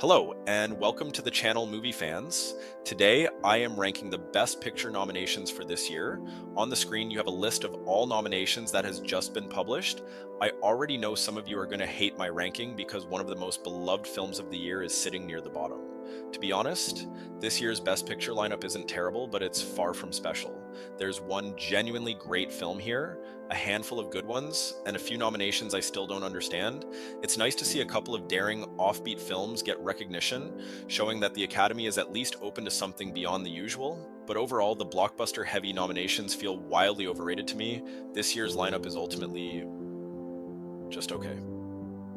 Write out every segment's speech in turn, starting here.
Hello, and welcome to the channel Movie Fans. Today, I am ranking the Best Picture nominations for this year. On the screen, you have a list of all nominations that has just been published. I already know some of you are going to hate my ranking because one of the most beloved films of the year is sitting near the bottom. To be honest, this year's Best Picture lineup isn't terrible, but it's far from special. There's one genuinely great film here, a handful of good ones, and a few nominations I still don't understand. It's nice to see a couple of daring, offbeat films get recognition, showing that the Academy is at least open to something beyond the usual. But overall, the blockbuster-heavy nominations feel wildly overrated to me. This year's lineup is ultimately just okay.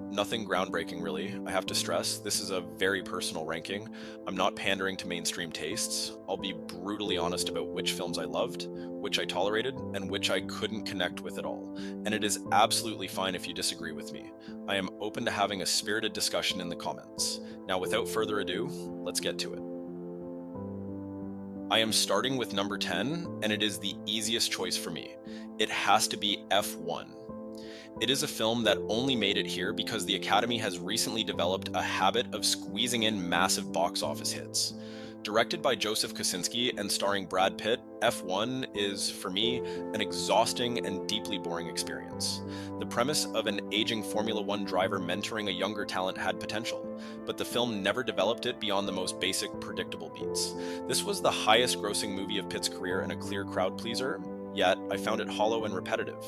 Nothing groundbreaking, really. I have to stress, this is a very personal ranking. I'm not pandering to mainstream tastes. I'll be brutally honest about which films I loved, which I tolerated, and which I couldn't connect with at all. And it is absolutely fine if you disagree with me. I am open to having a spirited discussion in the comments. Now, without further ado, let's get to it. I am starting with number 10, and it is the easiest choice for me. It has to be F1. It is a film that only made it here because the Academy has recently developed a habit of squeezing in massive box office hits. Directed by Joseph Kosinski and starring Brad Pitt, F1 is, for me, an exhausting and deeply boring experience. The premise of an aging Formula One driver mentoring a younger talent had potential, but the film never developed it beyond the most basic, predictable beats. This was the highest grossing movie of Pitt's career and a clear crowd pleaser, yet I found it hollow and repetitive.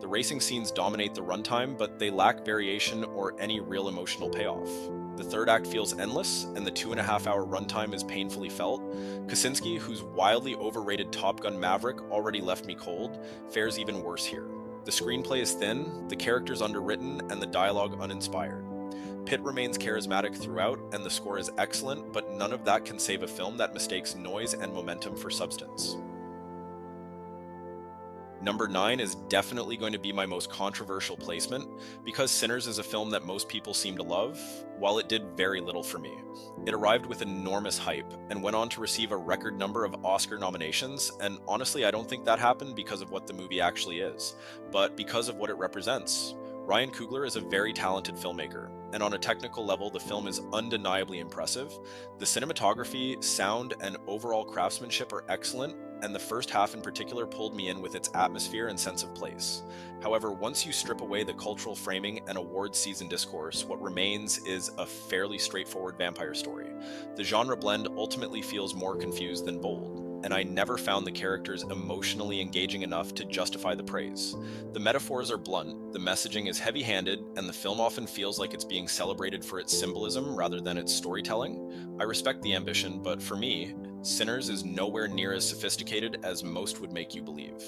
The racing scenes dominate the runtime, but they lack variation or any real emotional payoff. The third act feels endless, and the 2.5-hour runtime is painfully felt. Kosinski, whose wildly overrated Top Gun Maverick already left me cold, fares even worse here. The screenplay is thin, the characters underwritten, and the dialogue uninspired. Pitt remains charismatic throughout, and the score is excellent, but none of that can save a film that mistakes noise and momentum for substance. Number 9 is definitely going to be my most controversial placement, because Sinners is a film that most people seem to love, while it did very little for me. It arrived with enormous hype, and went on to receive a record number of Oscar nominations, and honestly I don't think that happened because of what the movie actually is, but because of what it represents. Ryan Coogler is a very talented filmmaker, and on a technical level the film is undeniably impressive. The cinematography, sound, and overall craftsmanship are excellent, and the first half in particular pulled me in with its atmosphere and sense of place. However, once you strip away the cultural framing and awards season discourse, what remains is a fairly straightforward vampire story. The genre blend ultimately feels more confused than bold, and I never found the characters emotionally engaging enough to justify the praise. The metaphors are blunt, the messaging is heavy-handed, and the film often feels like it's being celebrated for its symbolism rather than its storytelling. I respect the ambition, but for me, Sinners is nowhere near as sophisticated as most would make you believe.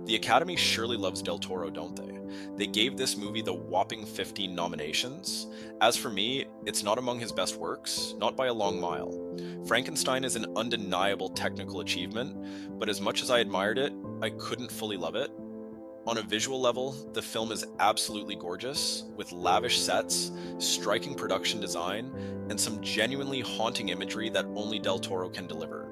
The Academy surely loves Del Toro, don't they? They gave this movie the whopping 15 nominations. As for me, it's not among his best works, not by a long mile. Frankenstein is an undeniable technical achievement, but as much as I admired it, I couldn't fully love it. On a visual level, the film is absolutely gorgeous, with lavish sets, striking production design, and some genuinely haunting imagery that only Del Toro can deliver.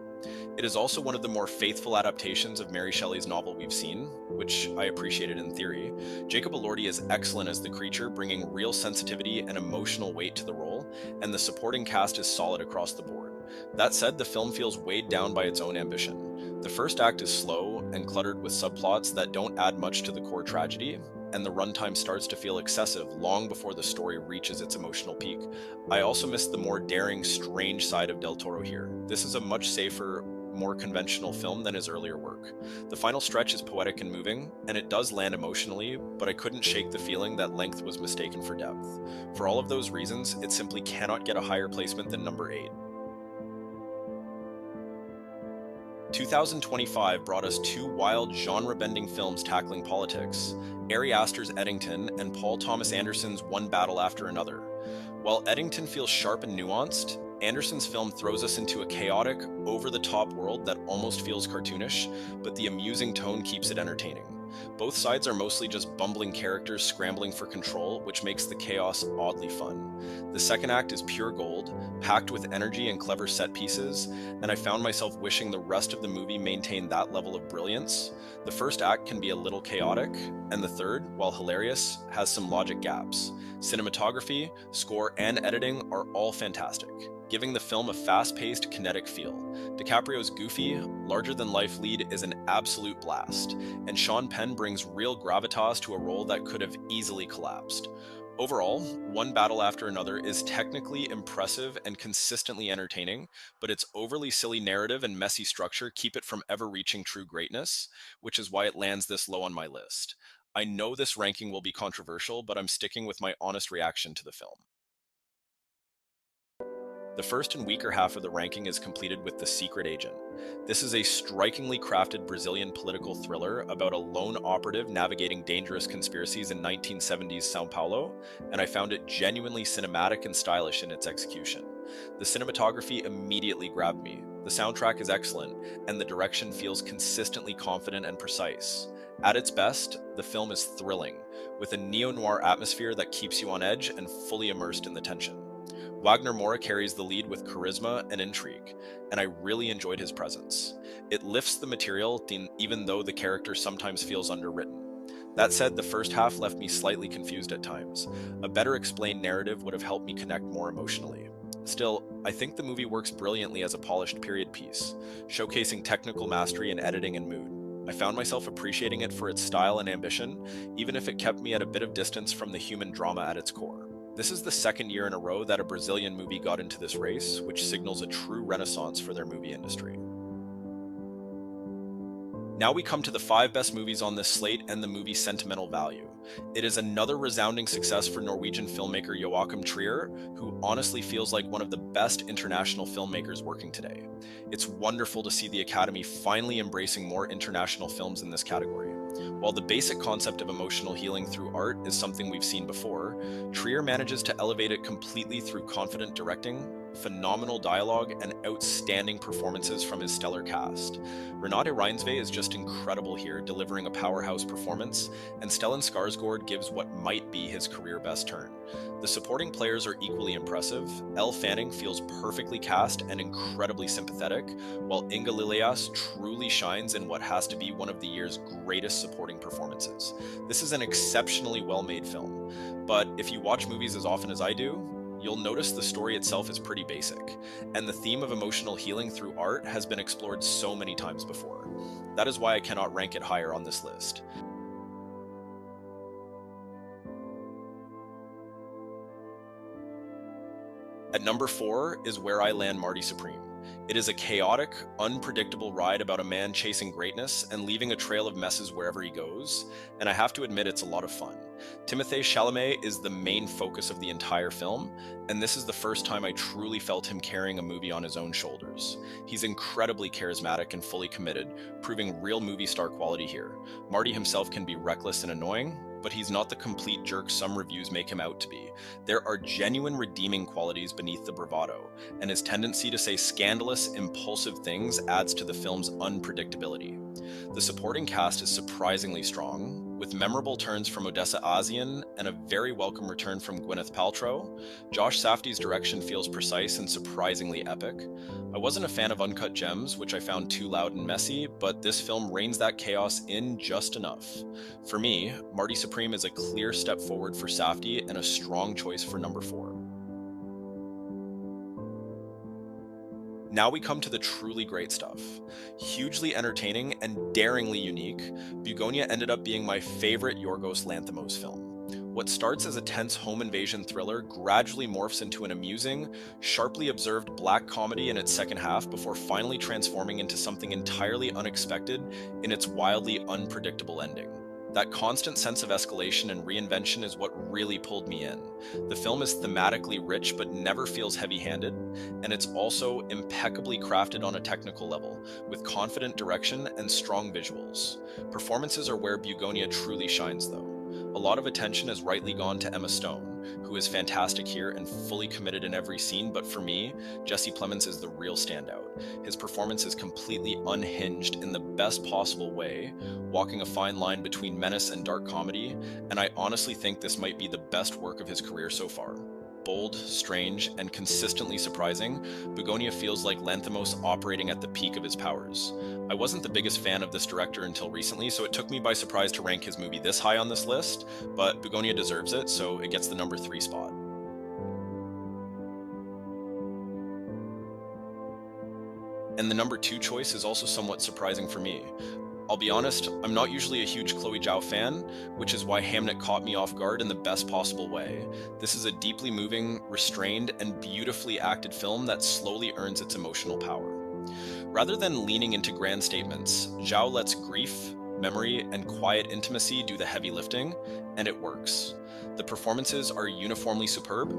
It is also one of the more faithful adaptations of Mary Shelley's novel we've seen, which I appreciated in theory. Jacob Elordi is excellent as the creature, bringing real sensitivity and emotional weight to the role, and the supporting cast is solid across the board. That said, the film feels weighed down by its own ambition. The first act is slow and cluttered with subplots that don't add much to the core tragedy, and the runtime starts to feel excessive long before the story reaches its emotional peak. I also missed the more daring, strange side of Del Toro here. This is a much safer, more conventional film than his earlier work. The final stretch is poetic and moving, and it does land emotionally, but I couldn't shake the feeling that length was mistaken for depth. For all of those reasons, it simply cannot get a higher placement than number 8. 2025 brought us two wild, genre-bending films tackling politics, Ari Aster's Eddington and Paul Thomas Anderson's One Battle After Another. While Eddington feels sharp and nuanced, Anderson's film throws us into a chaotic, over-the-top world that almost feels cartoonish, but the amusing tone keeps it entertaining. Both sides are mostly just bumbling characters scrambling for control, which makes the chaos oddly fun. The second act is pure gold, packed with energy and clever set pieces, and I found myself wishing the rest of the movie maintained that level of brilliance. The first act can be a little chaotic, and the third, while hilarious, has some logic gaps. Cinematography, score, and editing are all fantastic, giving the film a fast-paced, kinetic feel. DiCaprio's goofy, larger-than-life lead is an absolute blast, and Sean Penn brings real gravitas to a role that could have easily collapsed. Overall, one battle after another is technically impressive and consistently entertaining, but its overly silly narrative and messy structure keep it from ever reaching true greatness, which is why it lands this low on my list. I know this ranking will be controversial, but I'm sticking with my honest reaction to the film. The first and weaker half of the ranking is completed with The Secret Agent. This is a strikingly crafted Brazilian political thriller about a lone operative navigating dangerous conspiracies in 1970s Sao Paulo, and I found it genuinely cinematic and stylish in its execution. The cinematography immediately grabbed me. The soundtrack is excellent, and the direction feels consistently confident and precise. At its best, the film is thrilling, with a neo-noir atmosphere that keeps you on edge and fully immersed in the tension. Wagner Moura carries the lead with charisma and intrigue, and I really enjoyed his presence. It lifts the material even though the character sometimes feels underwritten. That said, the first half left me slightly confused at times. A better explained narrative would have helped me connect more emotionally. Still, I think the movie works brilliantly as a polished period piece, showcasing technical mastery in editing and mood. I found myself appreciating it for its style and ambition, even if it kept me at a bit of distance from the human drama at its core. This is the second year in a row that a Brazilian movie got into this race, which signals a true renaissance for their movie industry. Now we come to the 5 best movies on this slate and the movie Sentimental Value. It is another resounding success for Norwegian filmmaker Joachim Trier, who honestly feels like one of the best international filmmakers working today. It's wonderful to see the Academy finally embracing more international films in this category. While the basic concept of emotional healing through art is something we've seen before, Trier manages to elevate it completely through confident directing, phenomenal dialogue, and outstanding performances from his stellar cast. Renate Reinsve is just incredible here, delivering a powerhouse performance, and Stellan Skarsgård gives what might be his career best turn. The supporting players are equally impressive. Elle Fanning feels perfectly cast and incredibly sympathetic, while Inga Lillias truly shines in what has to be one of the year's greatest supporting performances. This is an exceptionally well-made film, but if you watch movies as often as I do, you'll notice the story itself is pretty basic, and the theme of emotional healing through art has been explored so many times before. That is why I cannot rank it higher on this list. At number 4 is Where I Land Marty Supreme. It is a chaotic, unpredictable ride about a man chasing greatness and leaving a trail of messes wherever he goes, and I have to admit it's a lot of fun. Timothée Chalamet is the main focus of the entire film, and this is the first time I truly felt him carrying a movie on his own shoulders. He's incredibly charismatic and fully committed, proving real movie star quality here. Marty himself can be reckless and annoying, but he's not the complete jerk some reviews make him out to be. There are genuine redeeming qualities beneath the bravado, and his tendency to say scandalous, impulsive things adds to the film's unpredictability. The supporting cast is surprisingly strong, with memorable turns from Odessa A'zion and a very welcome return from Gwyneth Paltrow. Josh Safdie's direction feels precise and surprisingly epic. I wasn't a fan of Uncut Gems, which I found too loud and messy, but this film reins that chaos in just enough. For me, Marty Supreme is a clear step forward for Safdie and a strong choice for number 4. Now we come to the truly great stuff. Hugely entertaining and daringly unique, Bugonia ended up being my favorite Yorgos Lanthimos film. What starts as a tense home invasion thriller gradually morphs into an amusing, sharply observed black comedy in its second half before finally transforming into something entirely unexpected in its wildly unpredictable ending. That constant sense of escalation and reinvention is what really pulled me in. The film is thematically rich but never feels heavy-handed, and it's also impeccably crafted on a technical level, with confident direction and strong visuals. Performances are where Bugonia truly shines though. A lot of attention has rightly gone to Emma Stone, who is fantastic here and fully committed in every scene, but for me, Jesse Plemons is the real standout. His performance is completely unhinged in the best possible way, walking a fine line between menace and dark comedy, and I honestly think this might be the best work of his career so far. Bold, strange, and consistently surprising, Bugonia feels like Lanthimos operating at the peak of his powers. I wasn't the biggest fan of this director until recently, so it took me by surprise to rank his movie this high on this list, but Bugonia deserves it, so it gets the number 3 spot. And the number 2 choice is also somewhat surprising for me. I'll be honest, I'm not usually a huge Chloe Zhao fan, which is why Hamnet caught me off guard in the best possible way. This is a deeply moving, restrained, and beautifully acted film that slowly earns its emotional power. Rather than leaning into grand statements, Zhao lets grief, memory, and quiet intimacy do the heavy lifting, and it works. The performances are uniformly superb,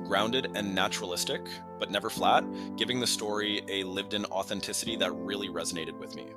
grounded and naturalistic, but never flat, giving the story a lived-in authenticity that really resonated with me.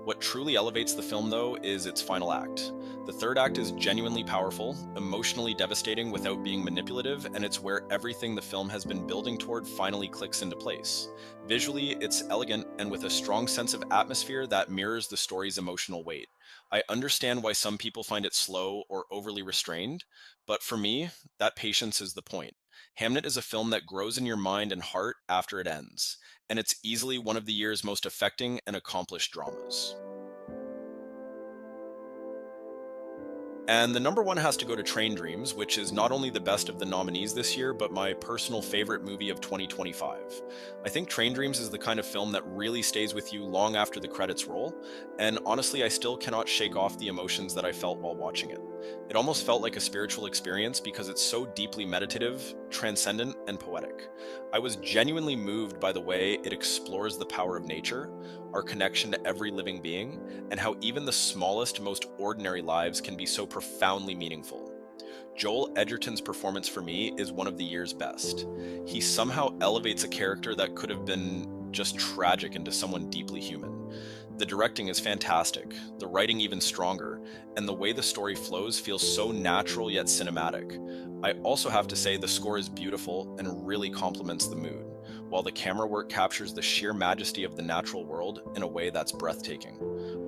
What truly elevates the film, though, is its final act. The third act is genuinely powerful, emotionally devastating without being manipulative, and it's where everything the film has been building toward finally clicks into place. Visually, it's elegant and with a strong sense of atmosphere that mirrors the story's emotional weight. I understand why some people find it slow or overly restrained, but for me, that patience is the point. Hamnet is a film that grows in your mind and heart after it ends, and it's easily one of the year's most affecting and accomplished dramas. And the number 1 has to go to Train Dreams, which is not only the best of the nominees this year, but my personal favorite movie of 2025. I think Train Dreams is the kind of film that really stays with you long after the credits roll, and honestly, I still cannot shake off the emotions that I felt while watching it. It almost felt like a spiritual experience because it's so deeply meditative, transcendent, and poetic. I was genuinely moved by the way it explores the power of nature, our connection to every living being, and how even the smallest, most ordinary lives can be so profoundly meaningful. Joel Edgerton's performance for me is one of the year's best. He somehow elevates a character that could have been just tragic into someone deeply human. The directing is fantastic, the writing even stronger, and the way the story flows feels so natural yet cinematic. I also have to say the score is beautiful and really complements the mood, while the camera work captures the sheer majesty of the natural world in a way that's breathtaking.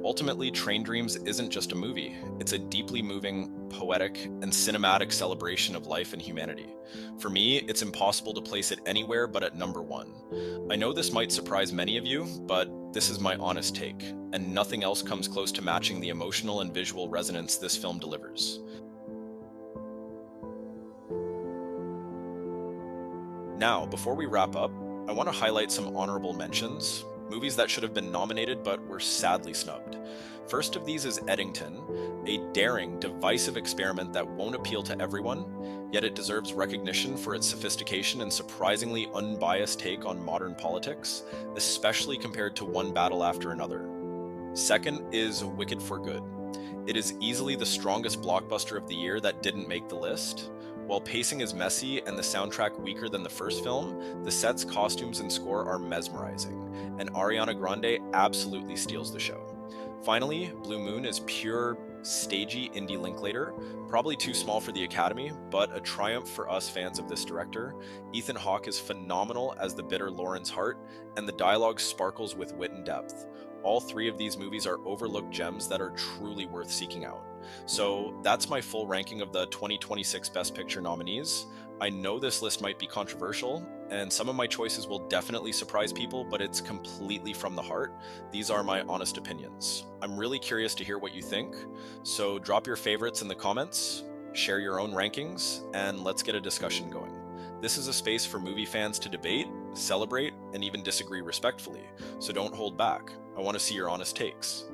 Ultimately, Train Dreams isn't just a movie, it's a deeply moving, poetic, and cinematic celebration of life and humanity. For me, it's impossible to place it anywhere but at number 1. I know this might surprise many of you, but this is my honest take, and nothing else comes close to matching the emotional and visual resonance this film delivers. Now, before we wrap up, I want to highlight some honorable mentions, movies that should have been nominated but were sadly snubbed. First of these is Eddington, a daring, divisive experiment that won't appeal to everyone, yet it deserves recognition for its sophistication and surprisingly unbiased take on modern politics, especially compared to One Battle After Another. Second is Wicked for Good. It is easily the strongest blockbuster of the year that didn't make the list. While pacing is messy and the soundtrack weaker than the first film, the sets, costumes, and score are mesmerizing, and Ariana Grande absolutely steals the show. Finally, Blue Moon is pure, stagey indie Linklater, probably too small for the Academy, but a triumph for us fans of this director. Ethan Hawke is phenomenal as the bitter Lawrence Hart, and the dialogue sparkles with wit and depth. All 3 of these movies are overlooked gems that are truly worth seeking out. So that's my full ranking of the 2026 Best Picture nominees. I know this list might be controversial, and some of my choices will definitely surprise people, but it's completely from the heart. These are my honest opinions. I'm really curious to hear what you think, so drop your favorites in the comments, share your own rankings, and let's get a discussion going. This is a space for movie fans to debate, celebrate, and even disagree respectfully, so don't hold back. I want to see your honest takes.